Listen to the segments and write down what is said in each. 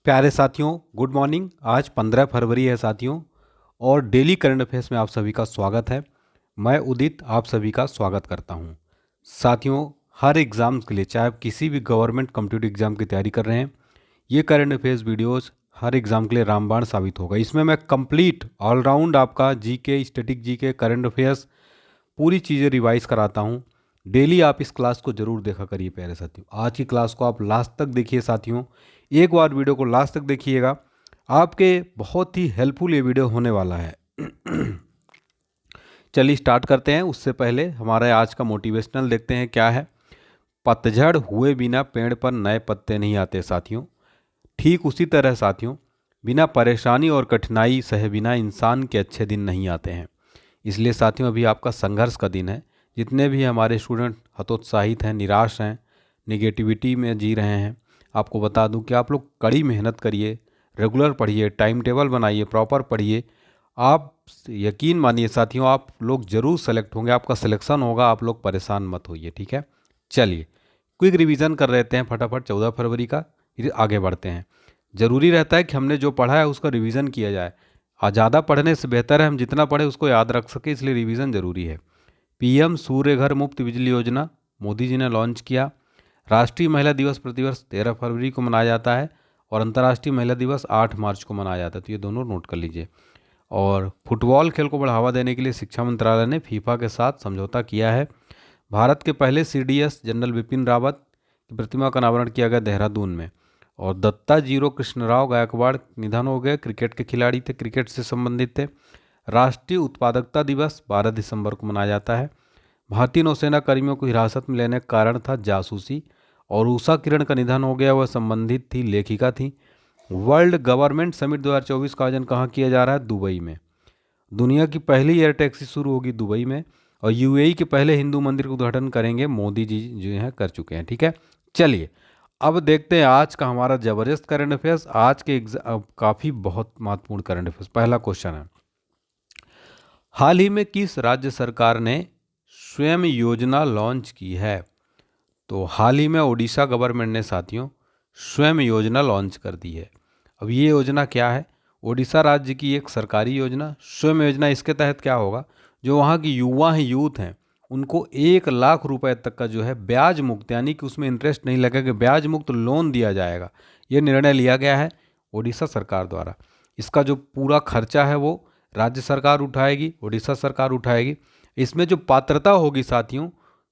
प्यारे साथियों, good morning. आज 15 फरवरी है साथियों, और डेली करंट अफेयर्स में आप सभी का स्वागत है। मैं उदित आप सभी का स्वागत करता हूं। साथियों, हर एग्ज़ाम्स के लिए, चाहे आप किसी भी गवर्नमेंट कम्पिटिटिव एग्ज़ाम की तैयारी कर रहे हैं, ये करंट अफेयर्स वीडियोस हर एग्ज़ाम के लिए रामबाण साबित होगा। इसमें मैं कंप्लीट ऑलराउंड आपका GK, static GK, current affairs पूरी चीज़ें रिवाइज कराता हूँ। डेली आप इस क्लास को जरूर देखा करिए प्यारे साथियों। आज की क्लास को आप लास्ट तक देखिए साथियों, एक बार वीडियो को लास्ट तक देखिएगा, आपके बहुत ही हेल्पफुल ये वीडियो होने वाला है। चलिए स्टार्ट करते हैं। उससे पहले हमारा आज का मोटिवेशनल देखते हैं क्या है। पतझड़ हुए बिना पेड़ पर नए पत्ते नहीं आते साथियों। ठीक उसी तरह साथियों, बिना परेशानी और कठिनाई सहे बिना इंसान के अच्छे दिन नहीं आते हैं। इसलिए साथियों, अभी आपका संघर्ष का दिन है। जितने भी हमारे स्टूडेंट हतोत्साहित हैं, निराश हैं, निगेटिविटी में जी रहे हैं, आपको बता दूं कि आप लोग कड़ी मेहनत करिए, रेगुलर पढ़िए, टाइम टेबल बनाइए, प्रॉपर पढ़िए। आप यकीन मानिए साथियों, आप लोग जरूर सेलेक्ट होंगे, आपका सिलेक्शन होगा। आप लोग परेशान मत होइए, ठीक है। चलिए क्विक रिवीजन कर लेते हैं फटाफट 14 फरवरी का, फिर आगे बढ़ते हैं। ज़रूरी रहता है कि हमने जो पढ़ा है उसका रिवीजन किया जाए। ज़्यादा पढ़ने से बेहतर है हम जितना पढ़े उसको याद रख सके, इसलिए रिवीजन ज़रूरी है। पीएम सूर्य घर मुफ्त बिजली योजना मोदी जी ने लॉन्च किया। राष्ट्रीय महिला दिवस प्रतिवर्ष 13 फरवरी को मनाया जाता है, और अंतर्राष्ट्रीय महिला दिवस 8 मार्च को मनाया जाता है। तो ये दोनों नोट कर लीजिए। और फुटबॉल खेल को बढ़ावा देने के लिए शिक्षा मंत्रालय ने फीफा के साथ समझौता किया है। भारत के पहले सीडीएस जनरल बिपिन रावत की प्रतिमा का अनावरण किया गया देहरादून में। और दत्ता जीरो कृष्णराव गायकवाड़ निधन हो गए, क्रिकेट के खिलाड़ी थे, क्रिकेट से संबंधित थे। राष्ट्रीय उत्पादकता दिवस 12 दिसंबर को मनाया जाता है। भारतीय नौसेना कर्मियों को हिरासत में लेने का कारण था जासूसी। और उषा किरण का निधन हो गया, वह संबंधित थी, लेखिका थी। वर्ल्ड गवर्नमेंट समिट 2024 का आयोजन कहाँ किया जा रहा है? दुबई में। दुनिया की पहली एयर टैक्सी शुरू होगी दुबई में। और यूएई के पहले हिंदू मंदिर का उद्घाटन करेंगे मोदी जी, जो हैं कर चुके हैं, ठीक है। चलिए अब देखते हैं आज का हमारा जबरदस्त करंट अफेयर्स। आज के काफ़ी बहुत महत्वपूर्ण करंट अफेयर्स। पहला क्वेश्चन है, हाल ही में किस राज्य सरकार ने स्वयं योजना लॉन्च की है? तो हाल ही में ओडिशा गवर्नमेंट ने साथियों स्वयं योजना लॉन्च कर दी है। अब ये योजना क्या है? ओडिशा राज्य की एक सरकारी योजना स्वयं योजना। इसके तहत क्या होगा, जो वहाँ की युवा हैं, यूथ हैं, उनको 1 लाख रुपए तक का जो है ब्याज मुक्त, यानी कि उसमें इंटरेस्ट नहीं लगेगा, ब्याज मुक्त लोन दिया जाएगा। ये निर्णय लिया गया है ओडिशा सरकार द्वारा। इसका जो पूरा खर्चा है वो राज्य सरकार उठाएगी, ओडिशा सरकार उठाएगी। इसमें जो पात्रता होगी साथियों,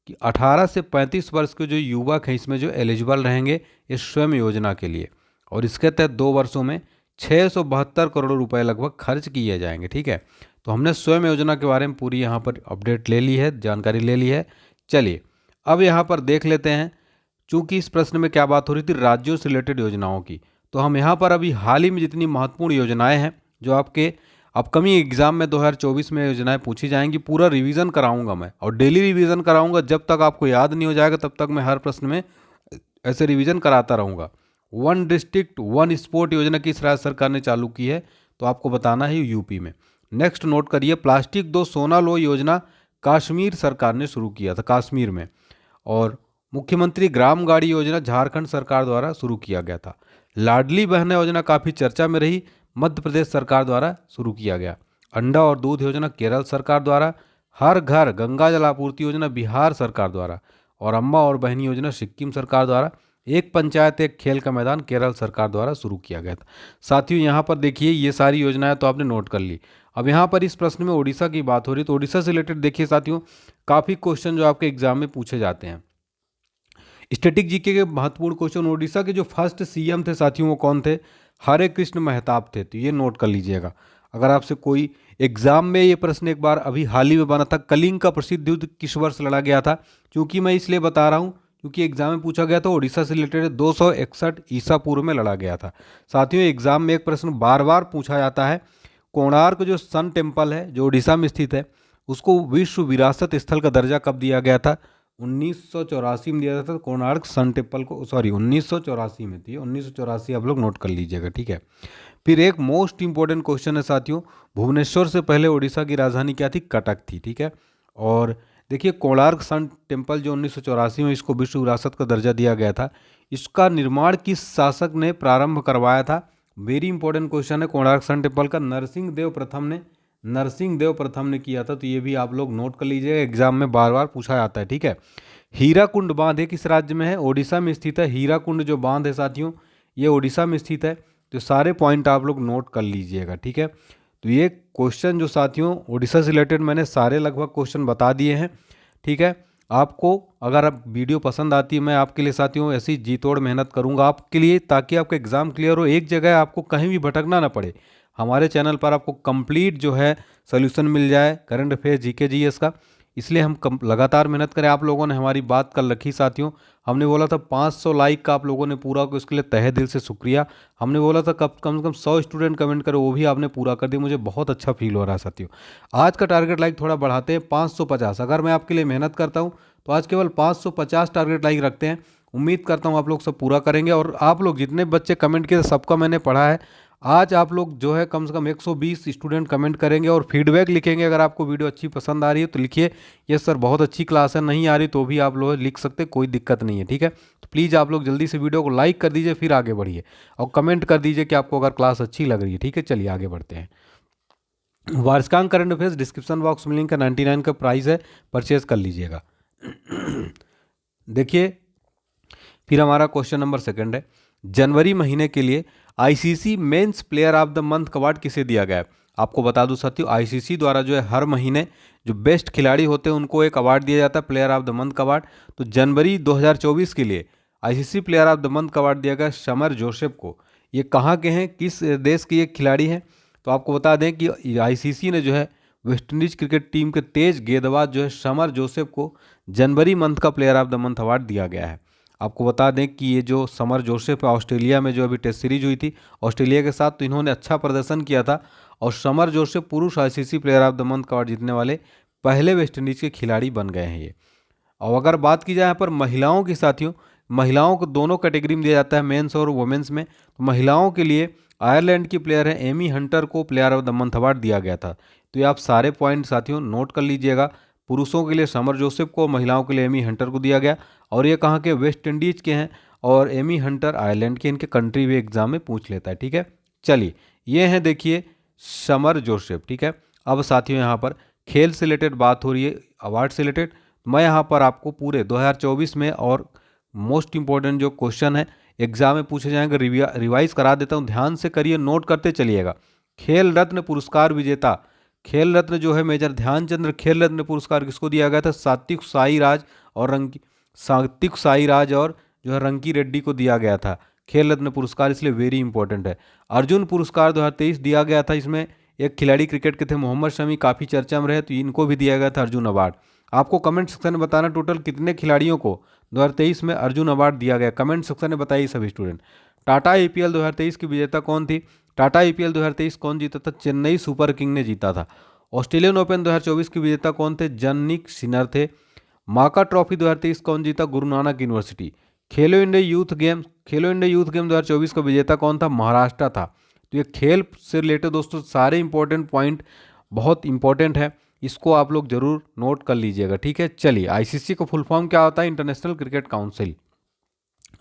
कि 18 से 35 वर्ष के जो युवक हैं इसमें जो एलिजिबल रहेंगे इस स्वयं योजना के लिए। और इसके तहत 2 वर्षों में 672 करोड़ रुपए लगभग खर्च किए जाएंगे, ठीक है। तो हमने स्वयं योजना के बारे में पूरी यहाँ पर अपडेट ले ली है, जानकारी ले ली है। चलिए अब यहाँ पर देख लेते हैं। चूंकि इस प्रश्न में क्या बात हो रही थी, राज्यों से रिलेटेड योजनाओं की, तो हम यहाँ पर अभी हाल ही में जितनी महत्वपूर्ण योजनाएं हैं जो आपके अपकमिंग एग्जाम में 2024 में योजनाएं पूछी जाएंगी, पूरा रिवीजन कराऊंगा मैं, और डेली रिवीजन कराऊंगा। जब तक आपको याद नहीं हो जाएगा तब तक मैं हर प्रश्न में ऐसे रिवीजन कराता रहूंगा। वन डिस्ट्रिक्ट वन स्पोर्ट योजना किस राज्य सरकार ने चालू की है? तो आपको बताना है यूपी में। नेक्स्ट नोट करिए, प्लास्टिक दो सोना लो योजना कश्मीर सरकार ने शुरू किया था, कश्मीर में। और मुख्यमंत्री ग्राम गाड़ी योजना झारखंड सरकार द्वारा शुरू किया गया था। लाडली बहन योजना काफ़ी चर्चा में रही, मध्य प्रदेश सरकार द्वारा शुरू किया गया। अंडा और दूध योजना केरल सरकार द्वारा। हर घर गंगा जल आपूर्ति योजना बिहार सरकार द्वारा। और अम्मा और बहनी योजना सिक्किम सरकार द्वारा। एक पंचायत एक खेल का मैदान केरल सरकार द्वारा शुरू किया गया था। साथियों यहाँ पर देखिए, ये सारी योजनाएं तो आपने नोट कर ली। अब यहाँ पर इस प्रश्न में ओडिशा की बात हो रही है, तो ओडिशा से रिलेटेड देखिए साथियों, काफ़ी क्वेश्चन जो आपके एग्जाम में पूछे जाते हैं। स्टैटिक जीके के महत्वपूर्ण क्वेश्चन, ओडिशा के जो फर्स्ट सीएम थे साथियों वो कौन थे? हरे कृष्ण मेहताब थे। तो ये नोट कर लीजिएगा। अगर आपसे कोई एग्जाम में ये प्रश्न एक बार अभी हाल ही में बना था, कलिंग का प्रसिद्ध युद्ध किस वर्ष लड़ा गया था? क्योंकि मैं इसलिए बता रहा हूँ क्योंकि एग्जाम में पूछा गया था, ओडिशा से रिलेटेड 261 ईसा पूर्व में लड़ा गया था। साथियों एग्जाम में एक प्रश्न बार बार पूछा जाता है, कोणार्क जो सन टेम्पल है जो उड़ीसा में स्थित है, उसको विश्व विरासत स्थल का दर्जा कब दिया गया था? 1984 में दिया जाता था कोणार्क सन टेम्पल को, सॉरी 1984 में थी, 1984 आप लोग नोट कर लीजिएगा, ठीक है। फिर एक मोस्ट इंपॉर्टेंट क्वेश्चन है साथियों, भुवनेश्वर से पहले उड़ीसा की राजधानी क्या थी? कटक थी, ठीक है। और देखिए कोणार्क सन टेम्पल जो 1984 में इसको विश्व विरासत का दर्जा दिया गया था, इसका निर्माण किस शासक ने प्रारंभ करवाया था? वेरी इंपॉर्टेंट क्वेश्चन है। कोणार्क सन टेम्पल का नरसिंह देव प्रथम ने किया था। तो ये भी आप लोग नोट कर लीजिएगा, एग्जाम में बार बार पूछा जाता है, ठीक है। हीराकुंड बांध है किस राज्य में है? ओडिशा में स्थित है। हीराकुंड जो बांध है साथियों, ये ओडिशा में स्थित है। तो सारे पॉइंट आप लोग नोट कर लीजिएगा, ठीक है। तो ये क्वेश्चन जो साथियों ओडिशा से रिलेटेड मैंने सारे लगभग क्वेश्चन बता दिए हैं, ठीक है। आपको अगर आप वीडियो पसंद आती है, मैं आपके लिए साथियों ऐसी जी तोड़ मेहनत करूंगा आपके लिए, ताकि आपका एग्ज़ाम क्लियर हो, एक जगह आपको कहीं भी भटकना ना पड़े। हमारे चैनल पर आपको कंप्लीट जो है सोल्यूशन मिल जाए करंट अफेयर जीके जीएस का। इसलिए हम लगातार मेहनत करें। आप लोगों ने हमारी बात कल रखी साथियों, हमने बोला था 500 लाइक का आप लोगों ने पूरा को, इसके लिए तहे दिल से शुक्रिया। हमने बोला था कम से कम 100 स्टूडेंट कमेंट करो, वो भी आपने पूरा कर दिया, मुझे बहुत अच्छा फील हो रहा है साथियों। आज का टारगेट लाइक थोड़ा बढ़ाते हैं, 550। अगर मैं आपके लिए मेहनत करता हूँ तो आज केवल 550 टारगेट लाइक रखते हैं। उम्मीद करता हूँ आप लोग सब पूरा करेंगे। और आप लोग जितने बच्चे कमेंट किए सबका मैंने पढ़ा है। आज आप लोग जो है कम से कम 120 स्टूडेंट कमेंट करेंगे और फीडबैक लिखेंगे। अगर आपको वीडियो अच्छी पसंद आ रही है तो लिखिए यस सर बहुत अच्छी क्लास है, नहीं आ रही तो भी आप लोग लिख सकते, कोई दिक्कत नहीं है, ठीक है। तो प्लीज़ आप लोग जल्दी से वीडियो को लाइक कर दीजिए, फिर आगे बढ़िए और कमेंट कर दीजिए कि आपको अगर क्लास अच्छी लग रही है, ठीक है। चलिए आगे बढ़ते हैं। वार्षिकांक करंट अफेयर्स डिस्क्रिप्शन बॉक्स में लिंक है, 99 का प्राइस है, परचेज कर लीजिएगा। देखिए फिर हमारा क्वेश्चन नंबर 2 है, जनवरी महीने के लिए ICC men's player of the month award किसे दिया गया है? आपको बता दूं साथियों, आईसीसी द्वारा जो है हर महीने जो बेस्ट खिलाड़ी होते हैं उनको एक अवार्ड दिया जाता है, प्लेयर ऑफ द मंथ का अवार्ड। तो जनवरी 2024 के लिए ICC player of the month का अवार्ड दिया गया समर जोसेफ को। ये कहाँ के हैं, किस देश के ये खिलाड़ी हैं? तो आपको बता दें कि आईसीसी ने जो है वेस्टइंडीज क्रिकेट टीम के तेज गेंदबाज जो है समर जोसेफ को जनवरी मंथ का player of the month award दिया गया है। आपको बता दें कि ये जो समर जोसेफ है ऑस्ट्रेलिया में जो अभी टेस्ट सीरीज हुई थी ऑस्ट्रेलिया के साथ, तो इन्होंने अच्छा प्रदर्शन किया था और समर जोसेफ पुरुष ICC player of the month का अवार्ड जीतने वाले पहले वेस्टइंडीज के खिलाड़ी बन गए हैं ये। और अगर बात की जाए यहाँ पर महिलाओं की साथियों, महिलाओं को दोनों कैटेगरी में दिया जाता है, मेंस और वुमेन्स में। तो महिलाओं के लिए आयरलैंड की प्लेयर है एमी हंटर को player of the month award दिया गया था। तो ये आप सारे पॉइंट साथियों नोट कर लीजिएगा। पुरुषों के लिए समर जोसेफ को, महिलाओं के लिए एमी हंटर को दिया गया। और ये कहाँ के, वेस्ट इंडीज के हैं और एमी हंटर आयरलैंड के, इनके कंट्री भी एग्जाम में पूछ लेता है, ठीक है। चलिए ये हैं देखिए समर जोसेफ, ठीक है। अब साथियों यहाँ पर खेल से रिलेटेड बात हो रही है, अवार्ड से रिलेटेड। मैं यहाँ पर आपको पूरे 2024 में और मोस्ट इंपॉर्टेंट जो क्वेश्चन है एग्जाम में पूछे जाएंगे रिवाइज करा देता हूँ, ध्यान से करिए, नोट करते चलिएगा। खेल रत्न पुरस्कार विजेता, खेल रत्न जो है मेजर ध्यानचंद्र खेल रत्न पुरस्कार किसको दिया गया था? सात्विक साईराज और जो है रंकी रेड्डी को दिया गया था खेल रत्न पुरस्कार, इसलिए वेरी इंपॉर्टेंट है। अर्जुन पुरस्कार 2023 दिया गया था, इसमें एक खिलाड़ी क्रिकेट के थे मोहम्मद शमी, काफ़ी चर्चा में रहे, तो इनको भी दिया गया था अर्जुन अवार्ड। आपको कमेंट सेक्शन में बताना टोटल कितने खिलाड़ियों को 2023 में अर्जुन अवार्ड दिया गया, कमेंट सेक्शन में बताइए सभी स्टूडेंट। टाटा आईपीएल 2023 की विजेता कौन थी? टाटा आईपीएल 2023 कौन जीता था? चेन्नई सुपर किंग ने जीता था। ऑस्ट्रेलियन ओपन 2024 के विजेता कौन थे? जनिक सिनर थे। माका ट्रॉफी 2023 कौन जीता? गुरु नानक यूनिवर्सिटी। खेलो इंडिया यूथ गेम 2024 का विजेता कौन था? महाराष्ट्र था। तो ये खेल से रिलेटेड दोस्तों सारे इंपॉर्टेंट पॉइंट बहुत इंपॉर्टेंट है, इसको आप लोग जरूर नोट कर लीजिएगा, ठीक है। चलिए आईसीसी का फुल फॉर्म क्या होता है? International cricket council.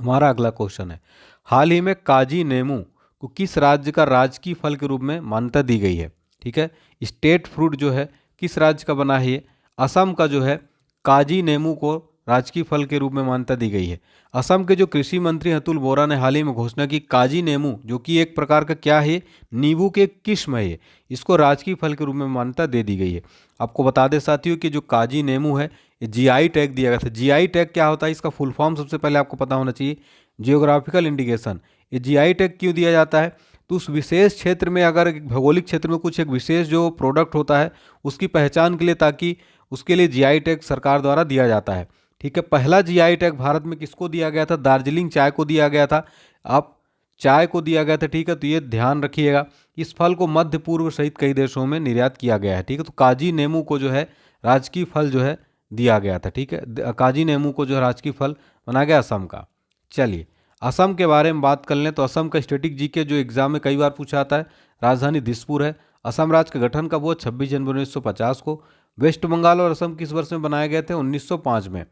हमारा अगला क्वेश्चन है, हाल ही में काजी नेमू को किस राज्य का राजकीय फल के रूप में मान्यता दी गई है? ठीक है, स्टेट फ्रूट जो है किस राज्य का बना है ये? असम का जो है काजी नेमू को राजकीय फल के रूप में मान्यता दी गई है। असम के जो कृषि मंत्री अतुल बोरा ने हाल ही में घोषणा की काजी नेमू जो कि एक प्रकार का क्या है, नींबू के किस्म है, इसको राजकीय फल के रूप में मान्यता दे दी गई है। आपको बता दें साथियों कि जो काजी नेमू है ये जीआई टैग दिया गया था। जीआई टैग क्या होता है? इसका फुल फॉर्म सबसे पहले आपको पता होना चाहिए, जियोग्राफिकल इंडिकेशन। ये जीआई टैग क्यों दिया जाता है? तो उस विशेष क्षेत्र में अगर भौगोलिक क्षेत्र में कुछ एक विशेष जो प्रोडक्ट होता है उसकी पहचान के लिए, ताकि उसके लिए जीआई टैग सरकार द्वारा दिया जाता है, ठीक है। पहला जीआई टैग भारत में किसको दिया गया था? दार्जिलिंग चाय को दिया गया था। आप चाय को दिया गया था, ठीक है। तो ये ध्यान रखिएगा, इस फल को मध्य पूर्व सहित कई देशों में निर्यात किया गया है, ठीक है। तो काजी नेमू को जो है राजकीय फल जो है दिया गया था, ठीक है। काजी नेमू को जो है राजकीय फल बना गया असम का। चलिए असम के बारे में बात कर लें तो असम का स्टैटिक जीके जो एग्जाम में कई बार पूछा आता है, राजधानी दिसपुर है। असम राज्य का गठन कब हुआ? 26 जनवरी 1950 को। वेस्ट बंगाल और असम किस वर्ष में बनाए गए थे? 1905 में।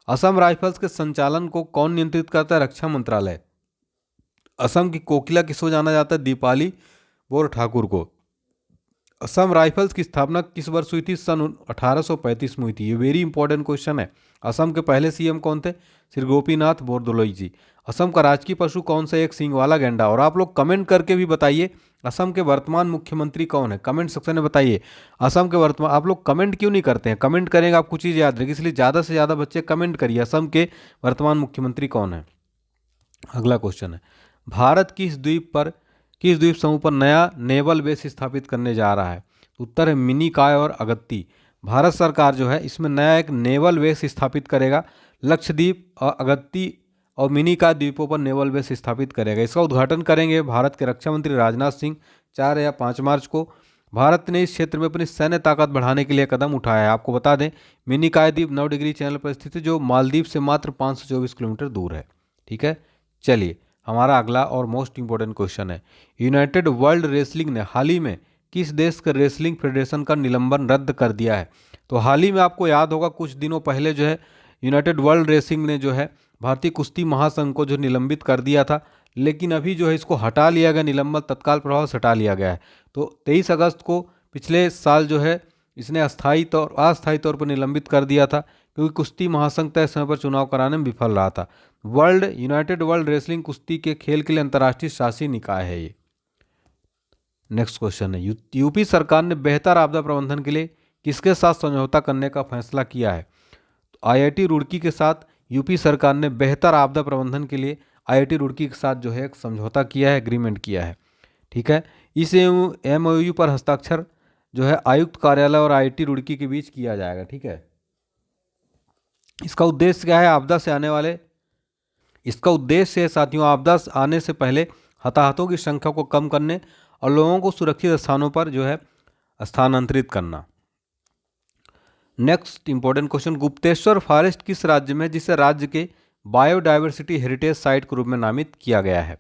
असम राइफल्स के संचालन को कौन नियंत्रित करता है? रक्षा मंत्रालय। असम की कोकिला किसको जाना जाता है? दीपाली बोर ठाकुर को। असम राइफल्स की स्थापना किस वर्ष हुई थी? सन 1835 में हुई थी। ये वेरी इंपॉर्टेंट क्वेश्चन है। असम के पहले सीएम कौन थे? श्री गोपीनाथ बोरदोलोई जी। असम का राजकीय पशु कौन सा? एक सींग वाला गैंडा। और आप लोग कमेंट करके भी बताइए असम के वर्तमान मुख्यमंत्री कौन है, कमेंट सेक्शन में बताइए। असम के वर्तमान, आप लोग कमेंट क्यों नहीं करते हैं? कमेंट करेंगे आपको चीज़ याद रहेगी, इसलिए ज़्यादा से ज़्यादा बच्चे कमेंट करिए असम के वर्तमान मुख्यमंत्री कौन है। अगला क्वेश्चन है, भारत किस द्वीप समूह पर नया नेवल बेस स्थापित करने जा रहा है? उत्तर है मिनिकॉय और अगत्ती। भारत सरकार जो है इसमें नया एक नेवल बेस स्थापित करेगा। लक्षद्वीप और अगत्ती और मिनिकॉय द्वीपों पर नेवल बेस स्थापित करेगा। इसका उद्घाटन करेंगे भारत के रक्षा मंत्री राजनाथ सिंह 4 या 5 मार्च को। भारत ने इस क्षेत्र में अपनी सैन्य ताकत बढ़ाने के लिए कदम उठाया है। आपको बता दें मिनिकॉय द्वीप 9 डिग्री चैनल पर स्थित है, जो मालदीव से मात्र 524 किलोमीटर दूर है। ठीक है, चलिए हमारा अगला और मोस्ट इंपॉर्टेंट क्वेश्चन है, यूनाइटेड वर्ल्ड रेसलिंग ने हाल ही में किस देश के रेसलिंग फेडरेशन का निलंबन रद्द कर दिया है? तो हाल ही में आपको याद होगा कुछ दिनों पहले जो है यूनाइटेड वर्ल्ड रेसलिंग ने जो है भारतीय कुश्ती महासंघ को जो निलंबित कर दिया था, लेकिन अभी जो है इसको हटा लिया गया, निलंबन तत्काल प्रभाव से हटा लिया गया है। तो 23 अगस्त को पिछले साल जो है इसने अस्थायी तौर पर निलंबित कर दिया था, क्योंकि कुश्ती महासंघ तय समय पर चुनाव कराने में विफल रहा था। यूनाइटेड वर्ल्ड रेसलिंग कुश्ती के खेल के लिए अंतर्राष्ट्रीय शासी निकाय है ये। नेक्स्ट क्वेश्चन है, यूपी सरकार ने बेहतर आपदा प्रबंधन के लिए किसके साथ समझौता करने का फैसला किया है? तो आईआईटी रुड़की के साथ यूपी सरकार ने बेहतर आपदा प्रबंधन के लिए आईआईटी रुड़की के साथ जो है एक समझौता किया है, एग्रीमेंट किया है। ठीक है, इस एमओयू पर हस्ताक्षर जो है आयुक्त कार्यालय और आईआईटी रुड़की के बीच किया जाएगा। ठीक है, इसका उद्देश्य क्या है? इसका उद्देश्य है साथियों आपदा आने से पहले हताहतों की संख्या को कम करने और लोगों को सुरक्षित स्थानों पर जो है स्थानांतरित करना। Next important question, Gupteshwar forest किस राज्य में, जिसे राज्य के बायोडायवर्सिटी हेरिटेज साइट के रूप में नामित किया गया है?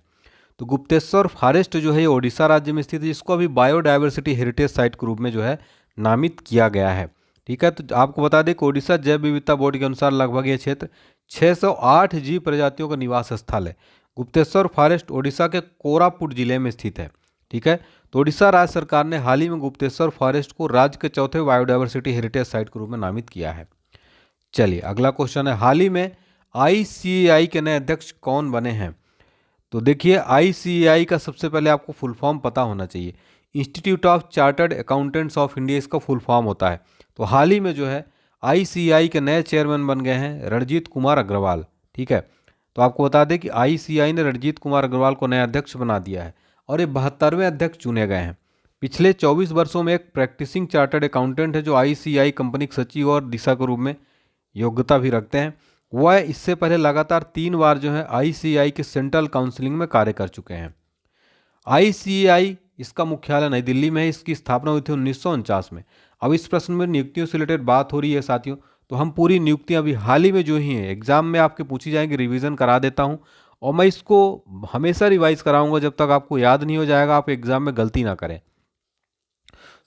तो गुप्तेश्वर फॉरेस्ट जो है ये ओडिशा राज्य में स्थित है, जिसको अभी बायोडायवर्सिटी हेरिटेज साइट के रूप में जो है नामित किया गया है। ठीक है, तो आपको बता दें कि ओडिशा जैव विविधता बोर्ड के अनुसार लगभग ये क्षेत्र 608 जीव प्रजातियों का निवास स्थल है। गुप्तेश्वर फॉरेस्ट ओडिशा के कोरापुट जिले में स्थित है। ठीक है, तो ओडिशा राज्य सरकार ने हाल ही में गुप्तेश्वर फॉरेस्ट को राज्य के चौथे बायोडायवर्सिटी हेरिटेज साइट के रूप में नामित किया है। चलिए अगला क्वेश्चन है, हाल ही में आईसीएआई के नए अध्यक्ष कौन बने हैं? तो देखिए आईसीएआई का सबसे पहले आपको फुल फॉर्म पता होना चाहिए, institute of chartered accountants of India इसका फुल फॉर्म होता है। तो हाल ही में जो है आईसीएआई के नए चेयरमैन बन गए हैं रणजीत कुमार अग्रवाल। ठीक है, तो आपको बता दें कि आईसीएआई ने रणजीत कुमार अग्रवाल को नया अध्यक्ष बना दिया है और ये 72वें अध्यक्ष चुने गए हैं। पिछले 24 वर्षों में एक प्रैक्टिसिंग चार्टर्ड अकाउंटेंट है जो आईसीएआई कंपनी के सचिव और दिशा के रूप में योग्यता भी रखते हैं। वह इससे पहले लगातार 3 बार जो है आईसीएआई के सेंट्रल काउंसिलिंग में कार्य कर चुके हैं। आईसीएआई इसका मुख्यालय नई दिल्ली में है। इसकी स्थापना हुई थी 1949 में। अब इस प्रश्न में नियुक्तियों से रिलेटेड बात हो रही है साथियों, तो हम पूरी नियुक्तियां अभी हाल ही में जो ही हैं एग्जाम में आपके पूछी जाएंगी, रिवीजन करा देता हूं और मैं इसको हमेशा रिवाइज कराऊंगा जब तक आपको याद नहीं हो जाएगा, आप एग्जाम में गलती ना करें।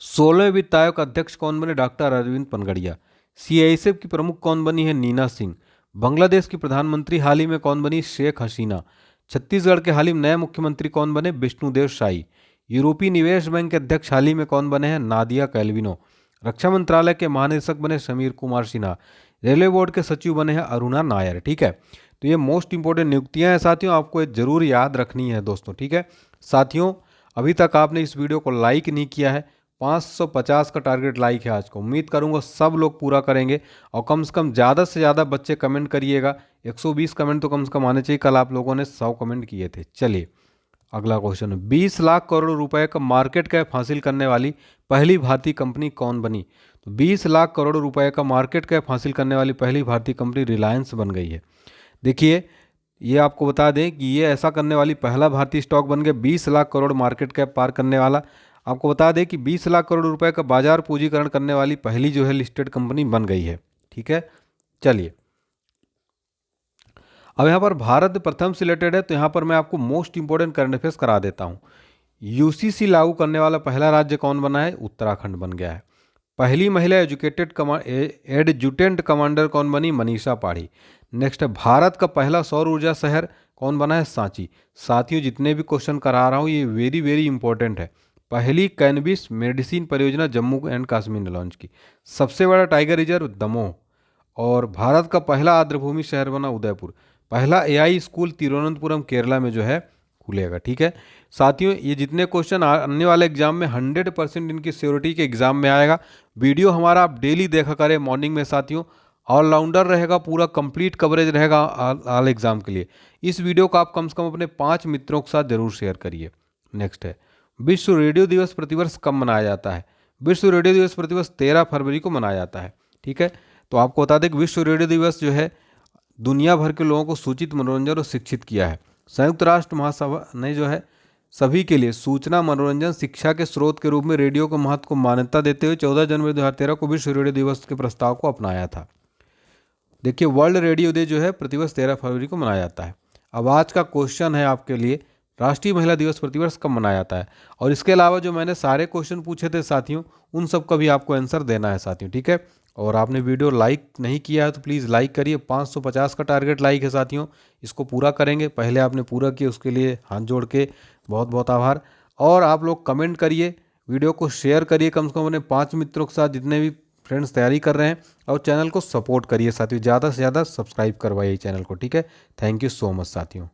16वें वित्त आयोग का अध्यक्ष कौन बने? डॉक्टर अरविंद पनगड़िया। सीआईएसएफ की प्रमुख कौन बनी है? नीना सिंह। बांग्लादेश की प्रधानमंत्री हाल ही में कौन बनी? शेख हसीना। छत्तीसगढ़ के हाल ही में नए मुख्यमंत्री कौन बने? विष्णुदेव साई। यूरोपीय निवेश बैंक के अध्यक्ष हाल ही में कौन बने हैं? नादिया कैल्विनो। रक्षा मंत्रालय के महानिदेशक बने समीर कुमार सिन्हा। रेलवे बोर्ड के सचिव बने हैं अरुणा नायर। ठीक है, तो ये मोस्ट इंपॉर्टेंट नियुक्तियां हैं साथियों, आपको जरूर याद रखनी है दोस्तों। ठीक है साथियों, अभी तक आपने इस वीडियो को लाइक नहीं किया है, 550 का टारगेट लाइक है आज को, उम्मीद करूंगा सब लोग पूरा करेंगे और कम से कम ज़्यादा से ज़्यादा बच्चे कमेंट करिएगा। 120 कमेंट तो कम से कम आने चाहिए, कल आप लोगों ने 100 कमेंट किए थे। चलिए अगला क्वेश्चन है, 20 लाख करोड़ रुपए का मार्केट कैप हासिल करने वाली पहली भारतीय कंपनी कौन बनी? तो 20 लाख करोड़ रुपए का मार्केट कैप हासिल करने वाली पहली भारतीय कंपनी रिलायंस बन गई है। देखिए ये आपको बता दें कि ये ऐसा करने वाली पहला भारतीय स्टॉक बन गया 20 लाख करोड़ मार्केट कैप पार करने वाला। आपको बता दें कि 20 लाख करोड़ रुपए का बाजार पूंजीकरण करने वाली पहली जो है लिस्टेड कंपनी बन गई है। ठीक है, चलिए अब यहाँ पर भारत प्रथम से रिलेटेड है, तो यहाँ पर मैं आपको मोस्ट इंपोर्टेंट करंट अफेयर्स करा देता हूँ। यूसीसी लागू करने वाला पहला राज्य कौन बना है? उत्तराखंड बन गया है। पहली महिला एडजुटेंट कमांडर कौन बनी? मनीषा पाढ़ी। नेक्स्ट है, भारत का पहला सौर ऊर्जा शहर कौन बना है? सांची। साथियों, जितने भी क्वेश्चन करा रहा हूँ ये वेरी वेरी इंपॉर्टेंट है। पहली कैनबिस मेडिसिन परियोजना जम्मू एंड कश्मीर ने लॉन्च की। सबसे बड़ा टाइगर रिजर्व दमोह। और भारत का पहला आर्द्रभूमि शहर बना उदयपुर। पहला एआई स्कूल तिरुवनंतपुरम केरला में जो है खुलेगा। ठीक है साथियों, ये जितने क्वेश्चन आने वाले एग्जाम में 100% इनकी श्योरिटी के एग्जाम में आएगा। वीडियो हमारा आप डेली देखा करें मॉर्निंग में साथियों। ऑलराउंडर रहेगा, पूरा कंप्लीट कवरेज रहेगा ऑल एग्जाम के लिए। इस वीडियो को आप कम से कम अपने 5 मित्रों के साथ जरूर शेयर करिए। नेक्स्ट है, विश्व रेडियो दिवस प्रतिवर्ष कब मनाया जाता है? विश्व रेडियो दिवस प्रतिवर्ष 13 फरवरी को मनाया जाता है। ठीक है, तो आपको बता दें कि विश्व रेडियो दिवस जो है दुनिया भर के लोगों को सूचित, मनोरंजन और शिक्षित किया है। संयुक्त राष्ट्र महासभा ने जो है सभी के लिए सूचना, मनोरंजन, शिक्षा के स्रोत के रूप में रेडियो के महत्व को मान्यता देते हुए 14 जनवरी 2013 को विश्व रेडियो दिवस के प्रस्ताव को अपनाया था। देखिए, वर्ल्ड रेडियो डे जो है प्रतिवर्ष 13 फरवरी को मनाया जाता है। अब आज का क्वेश्चन है आपके लिए, राष्ट्रीय महिला दिवस प्रतिवर्ष कब मनाया जाता है? और इसके अलावा जो मैंने सारे क्वेश्चन पूछे थे साथियों, उन सब का भी आपको आंसर देना है साथियों। ठीक है, और आपने वीडियो लाइक नहीं किया है तो प्लीज़ लाइक करिए। 550 का टारगेट लाइक है साथियों, इसको पूरा करेंगे। पहले आपने पूरा किया, उसके लिए हाथ जोड़ के बहुत बहुत आभार। और आप लोग कमेंट करिए, वीडियो को शेयर करिए कम से कम अपने 5 मित्रों के साथ, जितने भी फ्रेंड्स तैयारी कर रहे हैं। और चैनल को सपोर्ट करिए साथियों, ज़्यादा से ज़्यादा सब्सक्राइब करवाइए चैनल को। ठीक है, थैंक यू सो मच साथियों।